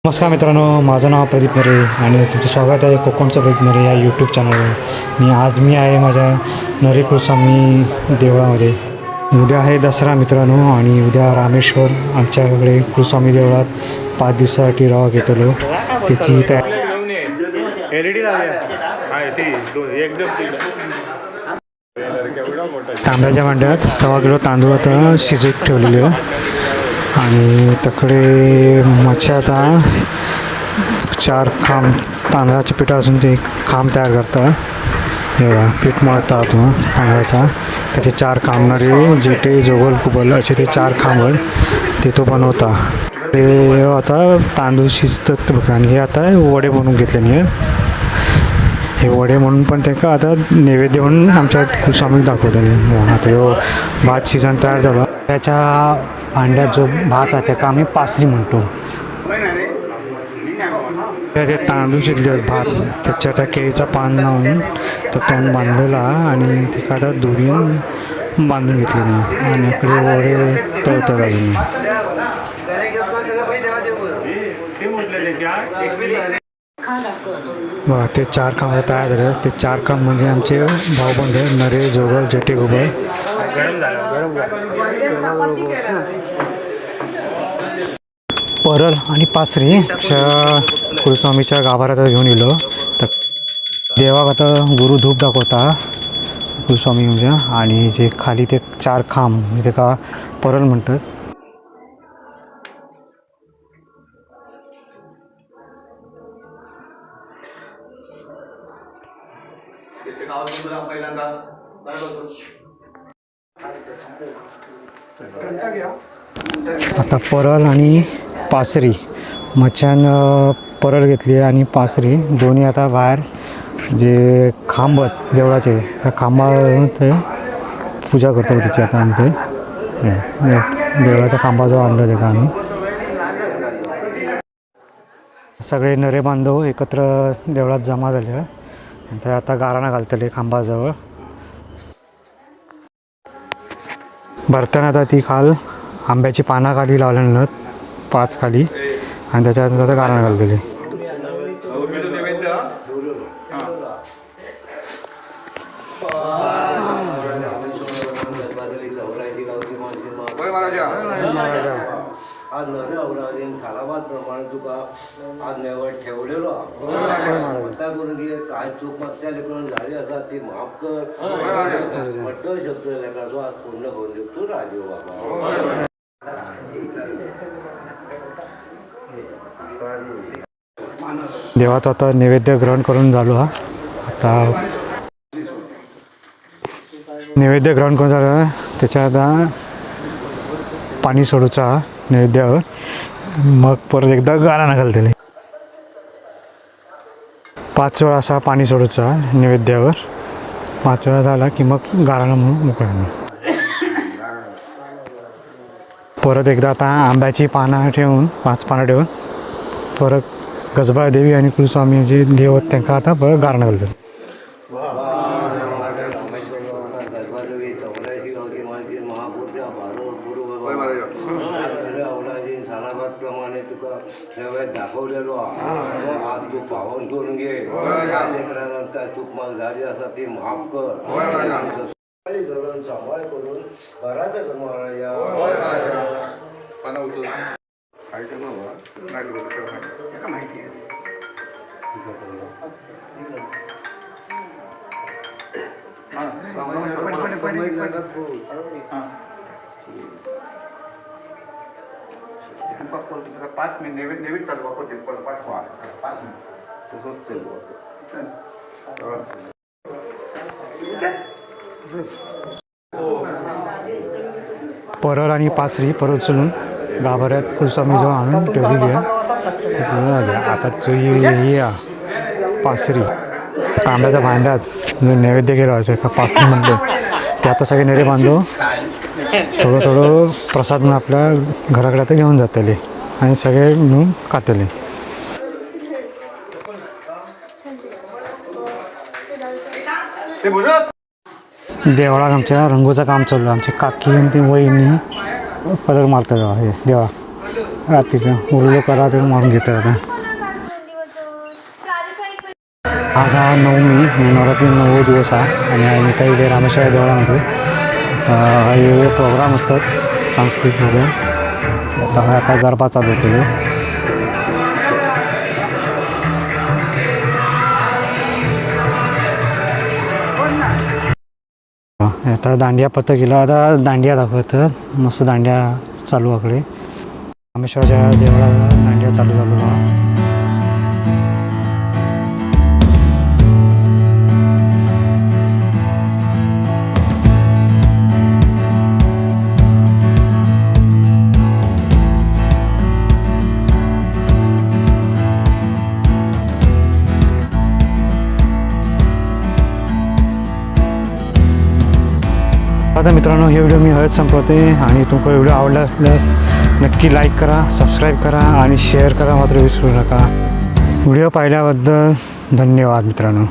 नमस्कार मित्रांनो, माझं नाव प्रदीप मरे आणि तुमचं स्वागत आहे कोकणचं प्रदीप मरे या यूट्यूब चॅनलवर. आज मी आहे माझ्या नरे कुलस्वामी देवळामध्ये. उद्या आहे दसरा मित्रांनो आणि उद्या रामेश्वर आमच्याकडे कुलस्वामी देवळात 5 दिवसासाठी राहा घेतलो. त्याची तांब्याच्या भांड्यात 1.25 किलो तांदूळ आता शिजत ठेवलेले आणि तकडे मच्छ्याचा 4 खांब तांदळाच्या पिठापासून ते खांब तयार करतात. हे बघा पीठ मळतात तांदळाचा, त्याचे 4 खांबणारे जेटे जोगल कुबल असे ते 4 खांब ते तो बनवता. ते आता तांदूळ शिजतात बघा. आणि हे आता वडे बनवून घेतले. हे वडे म्हणून पण ते का आता नैवेद्य म्हणून आमच्या कुलस्वामी दाखवताले. आता भात शिजन तयार झाला. त्याच्या भांड्यात जो भात आहे त्याका आम्ही पासरी म्हणतो. त्याचे तांदूळ शिजले भात त्याच्या केळीचा पान लावून तर तोंड बांधलेला आणि ते आता दोरीन बांधून घेतले नाही. आणि इकडे वडे तळतात अजून. बघा ते 4 खांब तयार झाले. ते 4 खांब म्हणजे आमचे भाऊबंद नरे जोगल जेटे गोबल. परल आणि पासरी कुलस्वामीच्या गाभाऱ्यात घेऊन गेलो. तर देवाक आता गुरु धूप दाखवता कुलस्वामी म्हणजे. आणि जे खाली ते 4 खांब म्हणजे का परल म्हणतात. आता परल आणि पासरी मच्छ्यान परल घेतली आणि पासरी दोन्ही आता बाहेर जे खांब देवळाचे त्या खांबावरून ते पूजा करतो. तिची आता आम्ही ते देवळाच्या खांबाजवळ आणलं ते का आम्ही सगळे नरे बांधव एकत्र देवळात जमा झाले. तर आता गाराणा घालतले खांबाजवळ. भरताना आता ती खाल आंब्याची पानं खाली लावल्यानं 5 खाली आणि त्याच्यानंतर आता गाराणा घालतले. आज नव्या अवराधीन सालाबाद प्रमाणे तुका आज नैवड ठेवलेलो आता करून घे. काय चूक मत्या लेकरून झाली असा ती माफ कर. म्हटलं शब्द लेकराचो आज पूर्ण करून शकतो राजीव बाबा. देवाचा आता नैवेद्य ग्रहण करून झालो. आता नैवेद्य ग्रहण करून झालं त्याच्या आता पाणी सोडूचा नैवेद्यावर. मग परत एकदा गाराणा घालतले. 5 वेळा असा पाणी सोडूचा नैवेद्यावर. 5 वेळा झाला की मग गाराणा म्हणून मोकळा. परत एकदा आता आंब्याची पानं ठेवून 5 पानं ठेवून परत गजबा देवी आणि कुलस्वामी जे देव त्यांना आता परत गाराणा घालतात. प्रमाणे तुका नैवेद्य दाखवलेलो आज तू पावन करून घे. लेकरानंतर चूक माग झाली असा ती माफ कर. धरून सांभाळ करून घराच्या कमाया पाच मिनिट नवीन चालू वापरते. 5 मिनिट परळ आणि पासरी परत उचलून गाभाऱ्यात कुलस्वामीजवळ आणून ठेवलेली आहे. आता पासरी तांब्याच्या भांड्यात जो नैवेद्य गेला का पासरी म्हणतो ते आता सगळे नेरे बांधव थोडं प्रसाद म्हणून आपल्या घराकडे आता घेऊन जातले आणि सगळे मिळून खातले. देवळात आमच्या रंगोचं काम चालू आहे. आमच्या काकी आणि ती वहिनी कलर मारतात हे देवा. रात्रीचं उरलो करा ते मारून घेतात आता. आज हा नवमी नवरात्री 9 दिवस आहे आणि इथं इथे रामेश्वर देवळामध्ये वेगवेगळे प्रोग्राम असतात सांस्कृतिकमध्ये. आता गरबा चालू होते. आता दांडिया पथक गेला. आता दांडिया दाखवतात मस्त दांडिया चालू आकडे रामेश्वरच्या देवळाला दांडिया चालू झालो. आता मित्रांनो हे व्हिडिओ मी हळद संपवते आणि तुम्हाला व्हिडिओ आवडला असल्यास नक्की लाईक करा, सबस्क्राईब करा आणि शेअर करा मात्र विसरू नका. व्हिडिओ पाहिल्याबद्दल धन्यवाद मित्रांनो.